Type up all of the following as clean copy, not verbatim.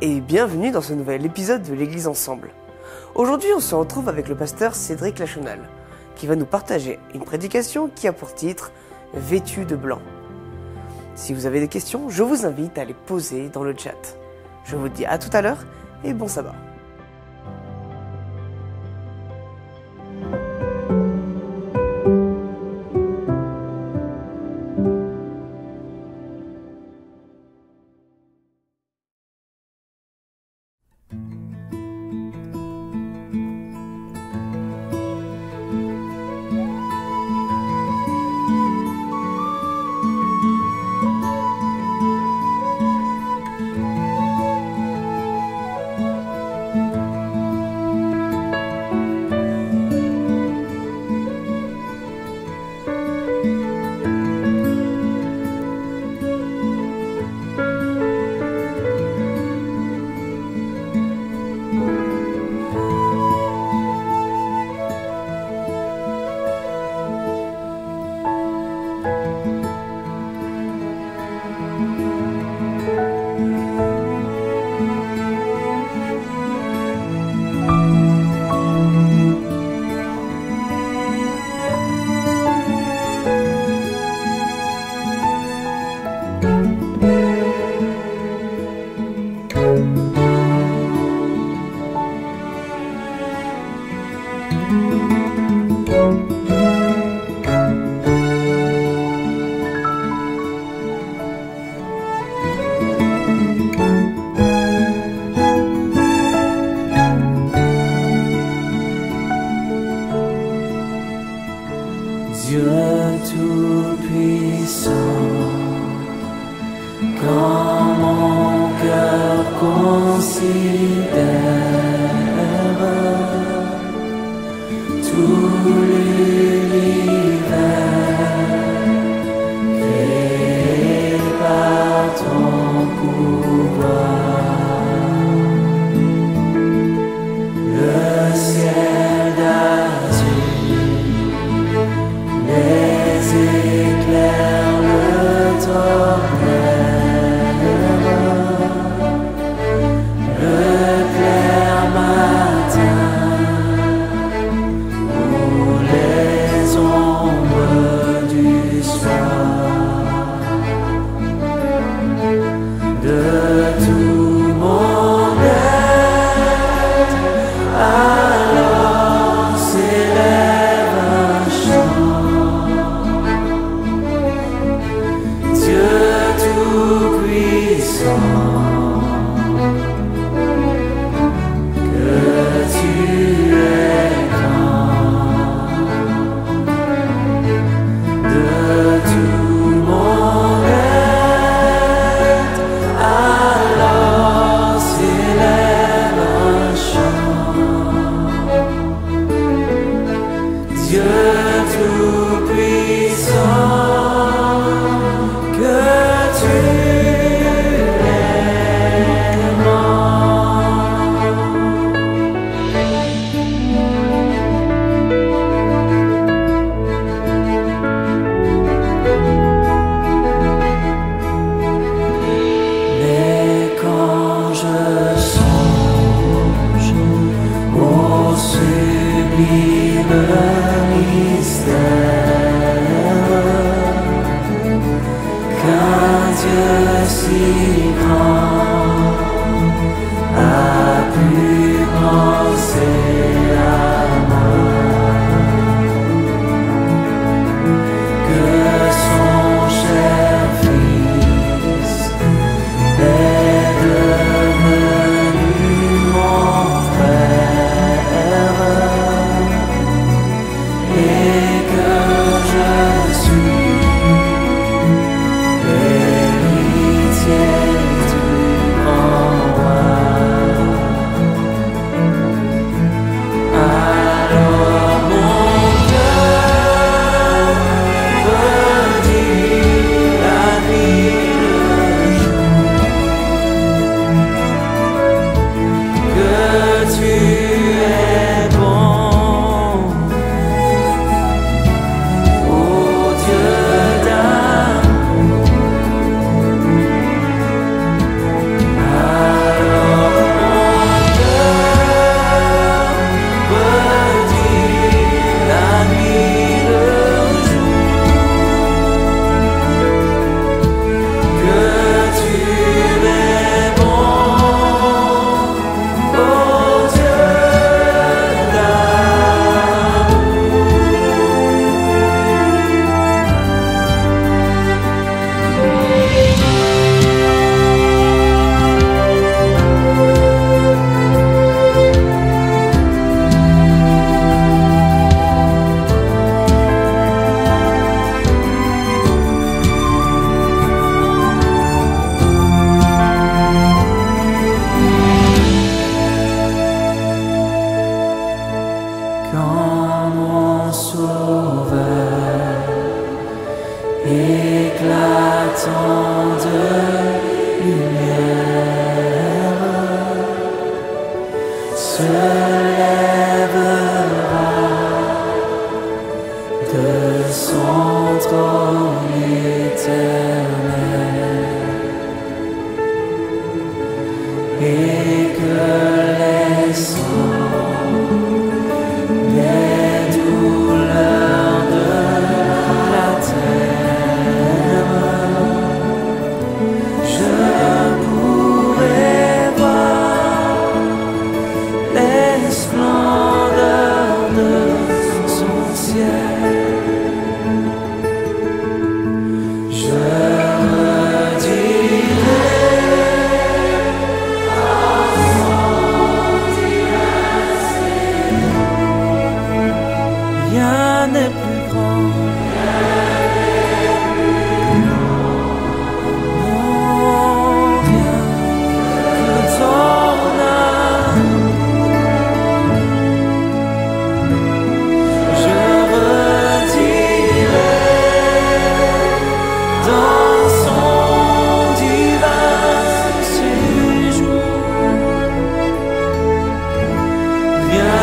et bienvenue dans ce nouvel épisode de l'Église Ensemble. Aujourd'hui, on se retrouve avec le pasteur Cédric Lachenal, qui va nous partager une prédication qui a pour titre « Vêtu de blanc ». Si vous avez des questions, je vous invite à les poser dans le chat. Je vous dis à tout à l'heure et bon sabbat. Dieu Tout-Puissant, quand mon cœur considère tout l'univers créé par ton pouvoir, le ciel d'azur, les éclairs, le tonnerre, le clair matin, ou les ombres du soir, de tout mon être, alors s'élève un chant. Dieu Tout-Puissant, que tu es grand, de tout mon être, alors s'élève un chant. Dieu Tout-Puissant, que tu es grand. Mais quand je songe au sublime mystère qu'un Dieu si grand a pu penser à moi, que son cher Fils est devenu mon frère, et que je suis l'héritier éclatant de lumière, se lèvera de son trône éternel, et que les sangs des douleurs de la terre, je pourrai voir les splendeurs de son ciel. Je rien n'est plus grand, non, rien que ton amour. Je redirai dans son divin séjour, rien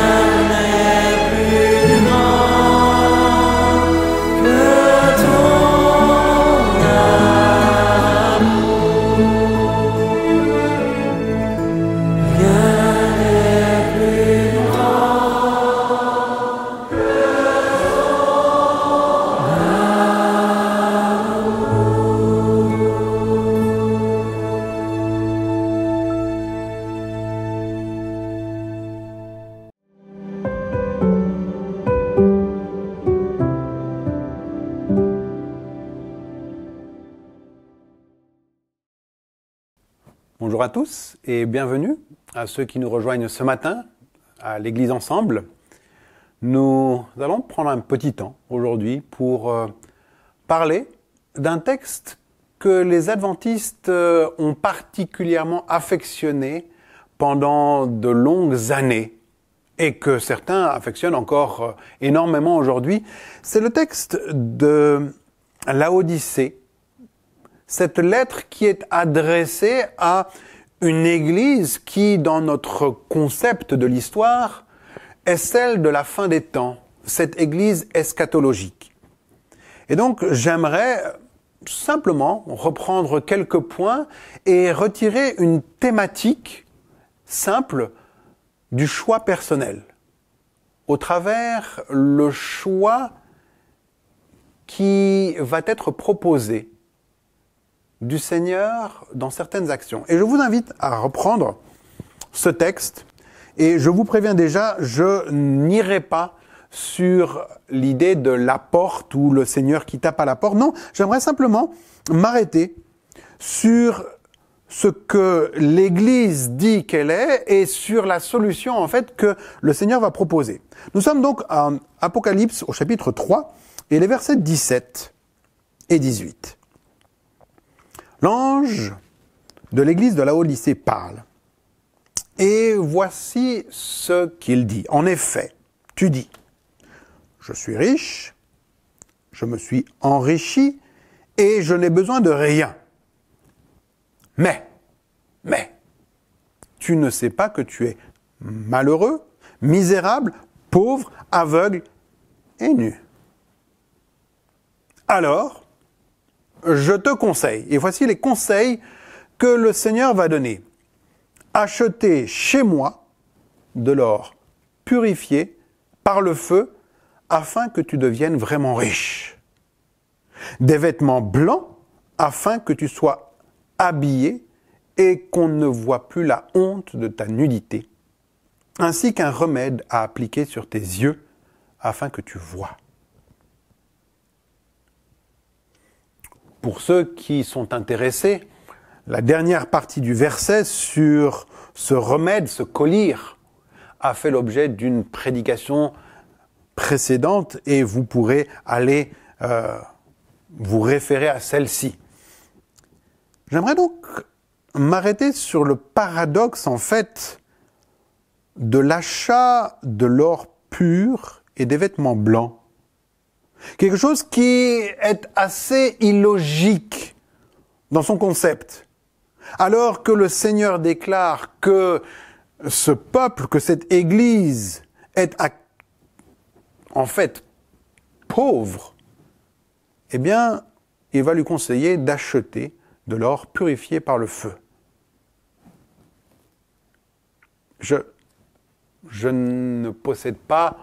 n'est plus grand que ton amour. Rien n'est plus grand que Bonjour à tous et bienvenue à ceux qui nous rejoignent ce matin à l'Église Ensemble. Nous allons prendre un petit temps aujourd'hui pour parler d'un texte que les adventistes ont particulièrement affectionné pendant de longues années et que certains affectionnent encore énormément aujourd'hui. C'est le texte de Laodicée. Cette lettre qui est adressée à une église qui, dans notre concept de l'histoire, est celle de la fin des temps, cette église eschatologique. Et donc, j'aimerais simplement reprendre quelques points et retirer une thématique simple du choix personnel, au travers le choix qui va être proposé du Seigneur dans certaines actions. Et je vous invite à reprendre ce texte, et je vous préviens déjà, je n'irai pas sur l'idée de la porte ou le Seigneur qui tape à la porte. Non, j'aimerais simplement m'arrêter sur ce que l'Église dit qu'elle est et sur la solution en fait que le Seigneur va proposer. Nous sommes donc à Apocalypse au chapitre 3 et les versets 17 et 18. L'ange de l'église de Laodicée parle. Et voici ce qu'il dit. En effet, tu dis, je suis riche, je me suis enrichi et je n'ai besoin de rien. Mais, tu ne sais pas que tu es malheureux, misérable, pauvre, aveugle et nu. Alors, je te conseille, et voici les conseils que le Seigneur va donner. Achetez chez moi de l'or purifié par le feu, afin que tu deviennes vraiment riche. Des vêtements blancs, afin que tu sois habillé et qu'on ne voit plus la honte de ta nudité, ainsi qu'un remède à appliquer sur tes yeux, afin que tu vois. Pour ceux qui sont intéressés, la dernière partie du verset sur ce remède, ce collier, a fait l'objet d'une prédication précédente et vous pourrez aller vous référer à celle-ci. J'aimerais donc m'arrêter sur le paradoxe, en fait, de l'achat de l'or pur et des vêtements blancs. Quelque chose qui est assez illogique dans son concept. Alors que le Seigneur déclare que ce peuple, que cette Église est en fait pauvre, eh bien, il va lui conseiller d'acheter de l'or purifié par le feu. Je ne possède pas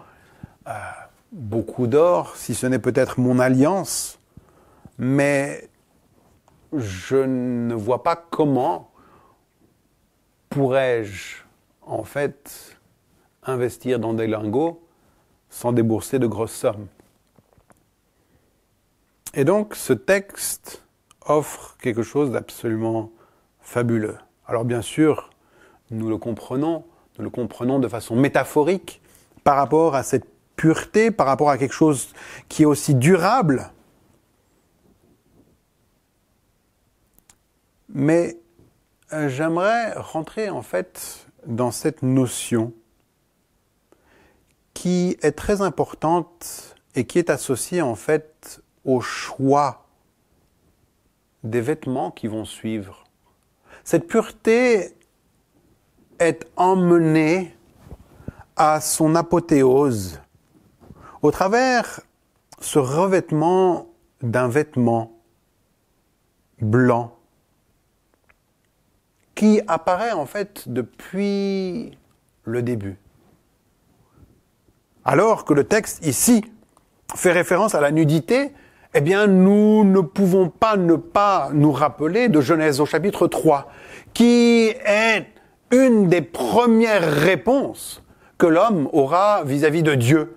beaucoup d'or, si ce n'est peut-être mon alliance, mais je ne vois pas comment pourrais-je, en fait, investir dans des lingots sans débourser de grosses sommes. Et donc, ce texte offre quelque chose d'absolument fabuleux. Alors bien sûr, nous le comprenons de façon métaphorique par rapport à cette pureté, par rapport à quelque chose qui est aussi durable. Mais j'aimerais rentrer en fait dans cette notion qui est très importante et qui est associée en fait au choix des vêtements qui vont suivre. Cette pureté est emmenée à son apothéose au travers ce revêtement d'un vêtement blanc qui apparaît en fait depuis le début. Alors que le texte ici fait référence à la nudité, eh bien nous ne pouvons pas ne pas nous rappeler de Genèse au chapitre 3, qui est une des premières réponses que l'homme aura vis-à-vis de Dieu.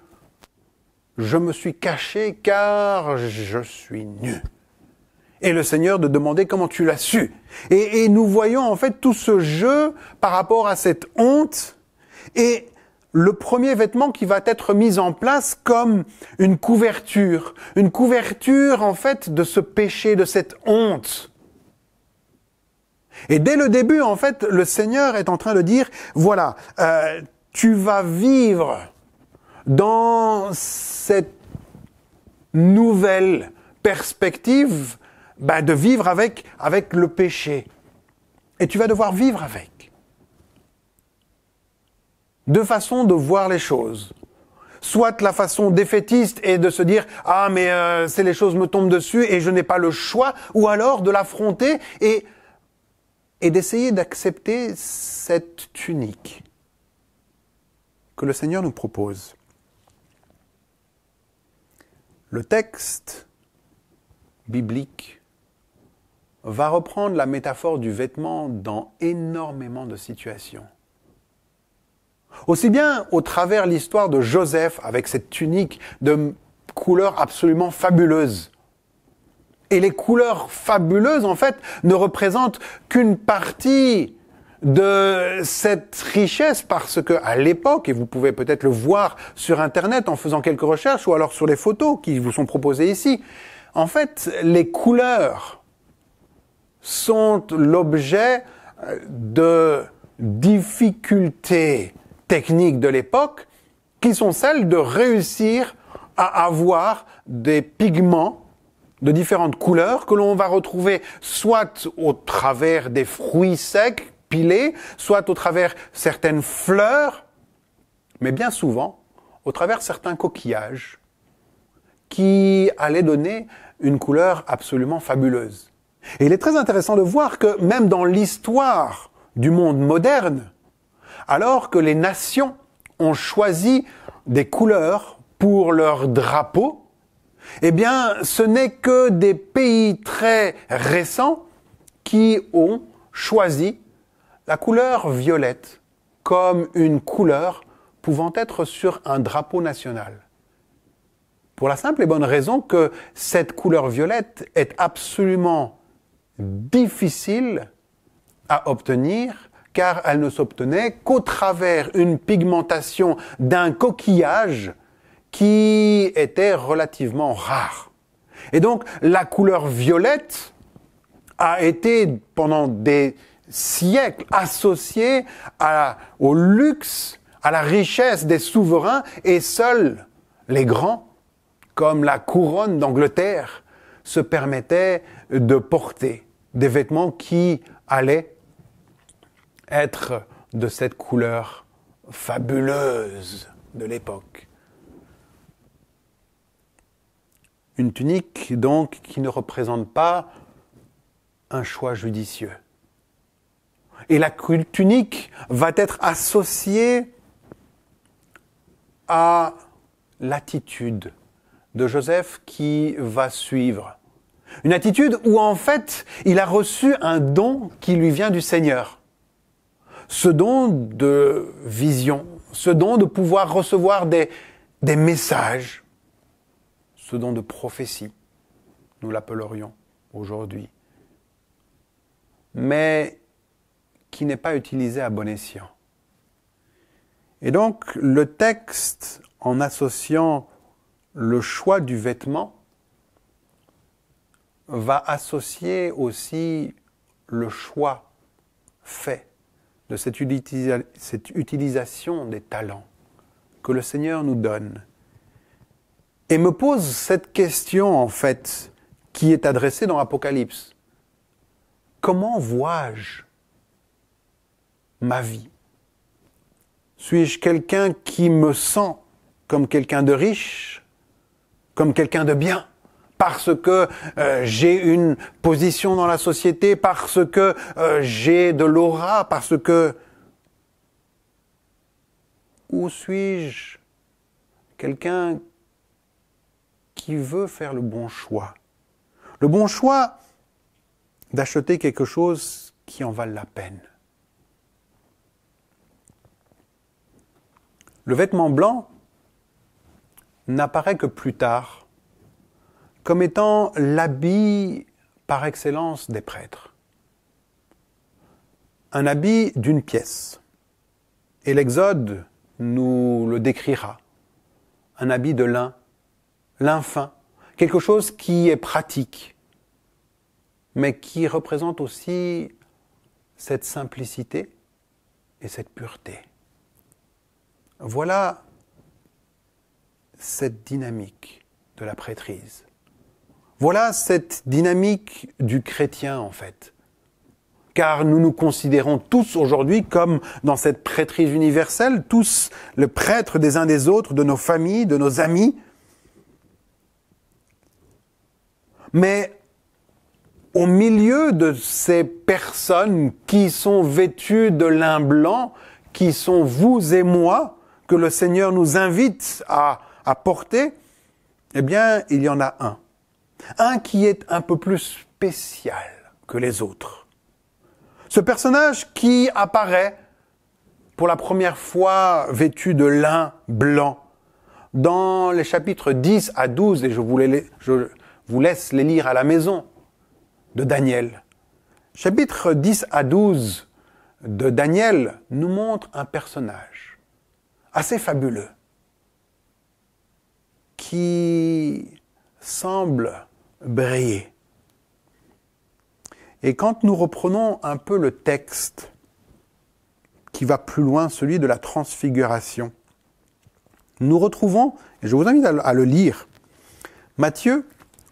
Je me suis caché car je suis nu. Et le Seigneur de demander comment tu l'as su. Et nous voyons en fait tout ce jeu par rapport à cette honte et le premier vêtement qui va être mis en place comme une couverture en fait de ce péché, de cette honte. Et dès le début, en fait, le Seigneur est en train de dire, voilà, tu vas vivre dans cette nouvelle perspective de vivre avec le péché. Et tu vas devoir vivre avec. Deux façons de voir les choses. Soit la façon défaitiste et de se dire « Ah, mais c'est les choses me tombent dessus et je n'ai pas le choix », ou alors de l'affronter et d'essayer d'accepter cette tunique que le Seigneur nous propose. Le texte biblique va reprendre la métaphore du vêtement dans énormément de situations. Aussi bien au travers l'histoire de Joseph avec cette tunique de couleurs absolument fabuleuses. Et les couleurs fabuleuses, en fait, ne représentent qu'une partie de cette richesse parce que à l'époque, et vous pouvez peut-être le voir sur Internet en faisant quelques recherches ou alors sur les photos qui vous sont proposées ici, en fait, les couleurs sont l'objet de difficultés techniques de l'époque qui sont celles de réussir à avoir des pigments de différentes couleurs que l'on va retrouver soit au travers des fruits secs pilés, soit au travers certaines fleurs, mais bien souvent au travers certains coquillages qui allaient donner une couleur absolument fabuleuse. Et il est très intéressant de voir que même dans l'histoire du monde moderne, alors que les nations ont choisi des couleurs pour leur drapeau, eh bien, ce n'est que des pays très récents qui ont choisi la couleur violette comme une couleur pouvant être sur un drapeau national. Pour la simple et bonne raison que cette couleur violette est absolument difficile à obtenir car elle ne s'obtenait qu'au travers une pigmentation d'un coquillage qui était relativement rare. Et donc, la couleur violette a été, pendant des siècles, associée au luxe, à la richesse des souverains, et seuls les grands comme la couronne d'Angleterre, se permettait de porter des vêtements qui allaient être de cette couleur fabuleuse de l'époque. Une tunique, donc, qui ne représente pas un choix judicieux. Et la tunique va être associée à l'attitude de Joseph qui va suivre. Une attitude où, en fait, il a reçu un don qui lui vient du Seigneur. Ce don de vision, ce don de pouvoir recevoir des messages, ce don de prophétie, nous l'appellerions aujourd'hui, mais qui n'est pas utilisé à bon escient. Et donc, le texte, en associant le choix du vêtement, va associer aussi le choix fait de cette utilisation des talents que le Seigneur nous donne. Et me pose cette question, en fait, qui est adressée dans l'Apocalypse. Comment vois-je ma vie? Suis-je quelqu'un qui me sent comme quelqu'un de riche, comme quelqu'un de bien, parce que j'ai une position dans la société, parce que j'ai de l'aura, parce que... Ou suis-je quelqu'un qui veut faire le bon choix? Le bon choix d'acheter quelque chose qui en vale la peine. Le vêtement blanc n'apparaît que plus tard comme étant l'habit par excellence des prêtres. Un habit d'une pièce. Et l'Exode nous le décrira. Un habit de lin fin, quelque chose qui est pratique, mais qui représente aussi cette simplicité et cette pureté. Voilà cette dynamique de la prêtrise. Voilà cette dynamique du chrétien, en fait. Car nous nous considérons tous aujourd'hui comme, dans cette prêtrise universelle, tous le prêtre des uns des autres, de nos familles, de nos amis. Mais au milieu de ces personnes qui sont vêtues de lin blanc, qui sont vous et moi, que le Seigneur nous invite à porter, eh bien, il y en a un. Un qui est un peu plus spécial que les autres. Ce personnage qui apparaît pour la première fois vêtu de lin blanc dans les chapitres 10 à 12, et je vous laisse les lire à la maison, de Daniel. Chapitre 10 à 12 de Daniel nous montre un personnage assez fabuleux qui semble briller. Et quand nous reprenons un peu le texte qui va plus loin, celui de la transfiguration, nous retrouvons, et je vous invite à le lire, Matthieu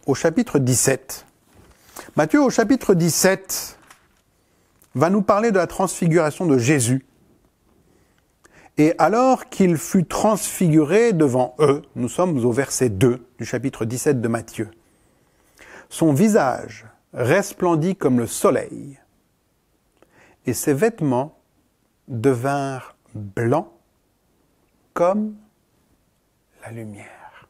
au chapitre 17. Matthieu au chapitre 17 va nous parler de la transfiguration de Jésus. Et alors qu'il fut transfiguré devant eux, nous sommes au verset 2 du chapitre 17 de Matthieu, son visage resplendit comme le soleil, et ses vêtements devinrent blancs comme la lumière.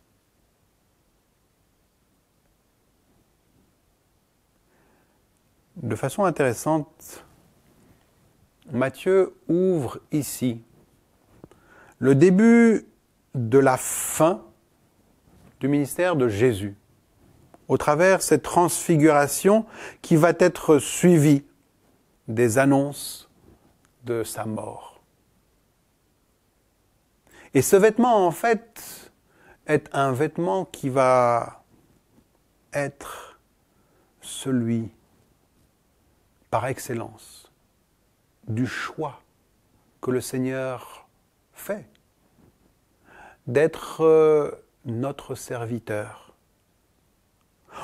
De façon intéressante, Matthieu ouvre ici le début de la fin du ministère de Jésus, au travers de cette transfiguration qui va être suivie des annonces de sa mort. Et ce vêtement, en fait, est un vêtement qui va être celui, par excellence, du choix que le Seigneur fait, d'être notre serviteur,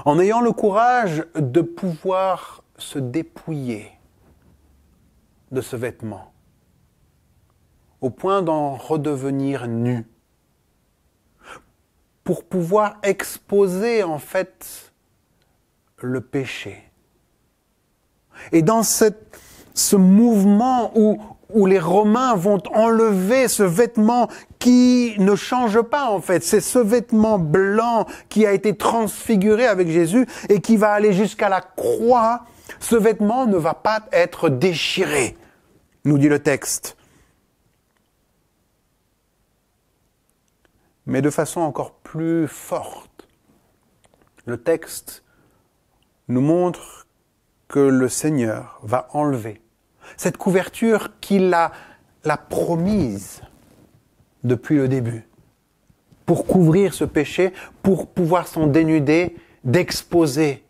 en ayant le courage de pouvoir se dépouiller de ce vêtement, au point d'en redevenir nu, pour pouvoir exposer en fait le péché. Et dans ce mouvement où les Romains vont enlever ce vêtement qui ne change pas en fait, c'est ce vêtement blanc qui a été transfiguré avec Jésus et qui va aller jusqu'à la croix, ce vêtement ne va pas être déchiré, nous dit le texte. Mais de façon encore plus forte, le texte nous montre que le Seigneur va enlever cette couverture qu'il a promise depuis le début, pour couvrir ce péché, pour pouvoir s'en dénuder, d'exposer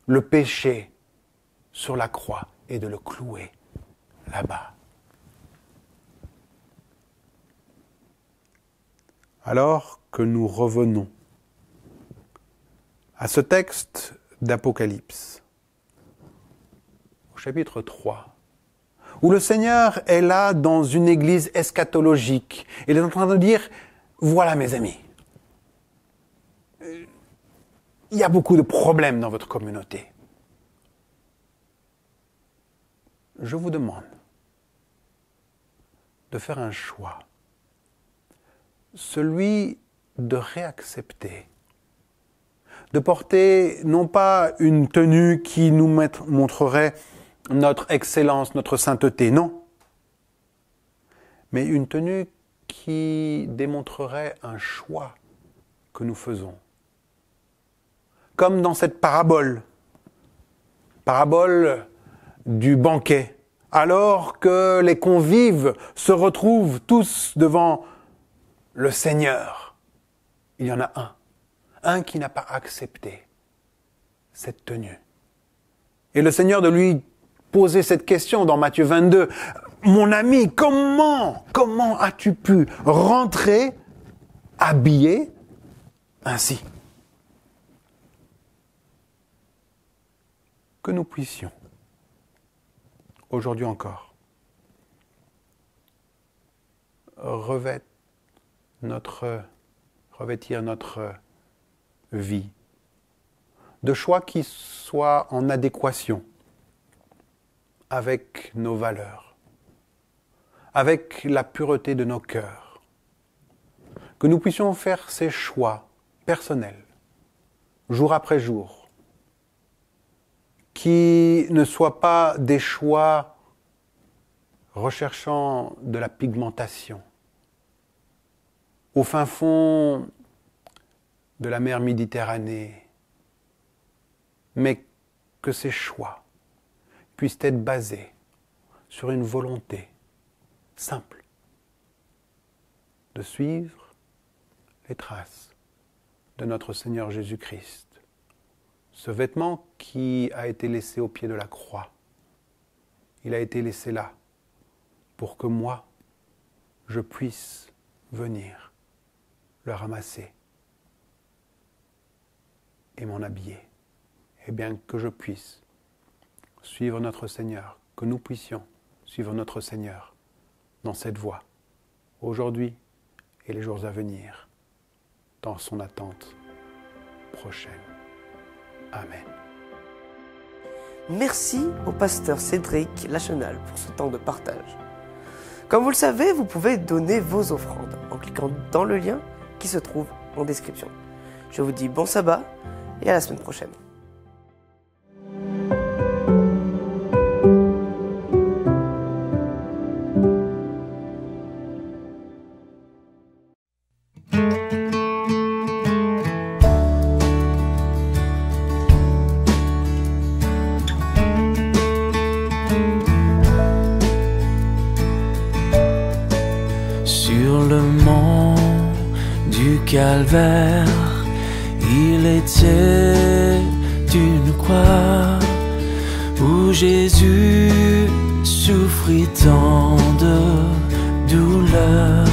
le péché sur la croix et de le clouer là-bas. Alors que nous revenons à ce texte d'Apocalypse, au chapitre 3, où le Seigneur est là dans une église eschatologique. Il est en train de dire, voilà mes amis, il y a beaucoup de problèmes dans votre communauté. Je vous demande de faire un choix, celui de réaccepter, de porter non pas une tenue qui nous montrerait notre excellence, notre sainteté, non, mais une tenue qui démontrerait un choix que nous faisons. Comme dans cette parabole du banquet, alors que les convives se retrouvent tous devant le Seigneur, il y en a un qui n'a pas accepté cette tenue. Et le Seigneur de lui poser cette question dans Matthieu 22. Mon ami, comment as-tu pu rentrer habillé ainsi? Que nous puissions, aujourd'hui encore, revêtir notre vie de choix qui soient en adéquation avec nos valeurs, avec la pureté de nos cœurs, que nous puissions faire ces choix personnels, jour après jour, qui ne soient pas des choix recherchant de la pigmentation, au fin fond de la mer Méditerranée, mais que ces choix puissent être basés sur une volonté simple de suivre les traces de notre Seigneur Jésus-Christ. Ce vêtement qui a été laissé au pied de la croix, il a été laissé là pour que moi, je puisse venir le ramasser et m'en habiller. Et bien que je puisse suivre notre Seigneur, que nous puissions suivre notre Seigneur dans cette voie, aujourd'hui et les jours à venir, dans son attente prochaine. Amen. Merci au pasteur Cédric Lachenal pour ce temps de partage. Comme vous le savez, vous pouvez donner vos offrandes en cliquant dans le lien qui se trouve en description. Je vous dis bon sabbat et à la semaine prochaine. Sur le mont du Calvaire, il était une croix où Jésus souffrit tant de douleurs.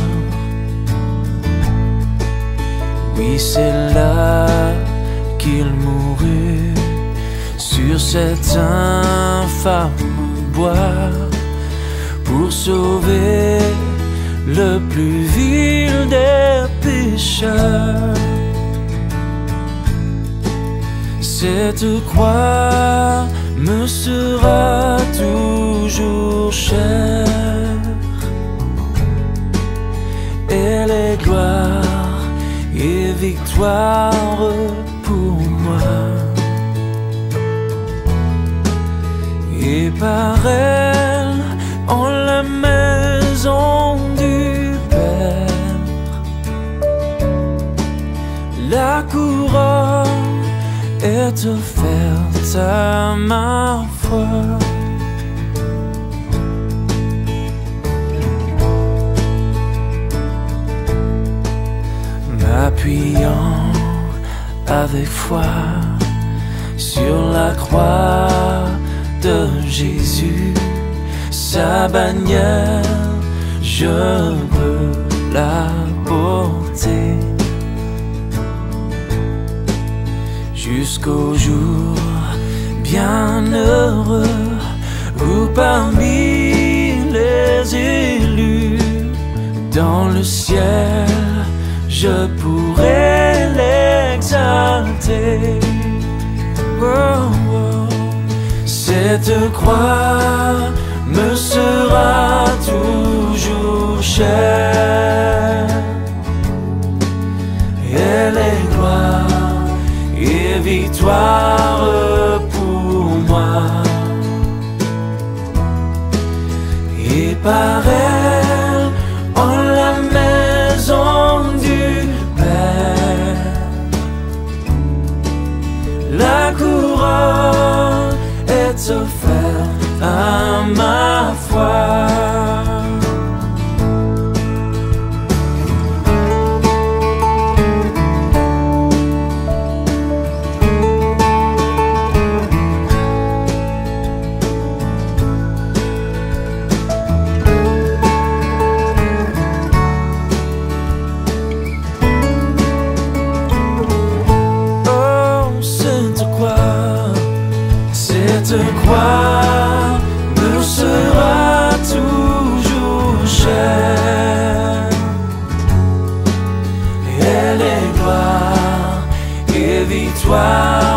Oui, c'est là qu'il mourut sur cet infâme bois pour sauver le plus vil des pécheurs. Cette croix me sera toujours chère, elle est gloire et victoire pour moi. Et par elle, en la maison du Père, la couronne est offerte à ma foi. M'appuyant avec foi sur la croix de Jésus, sa bannière, je veux la porter jusqu'au jour bienheureux où parmi les élus dans le ciel je pourrai l'exalter. Oh, oh. Cette croix me sera toujours chère, elle est gloire et victoire pour moi. Et par elle, en la maison du Père, la couronne est offerte à ma foi. Cette croix me sera toujours chère, elle est gloire et victoire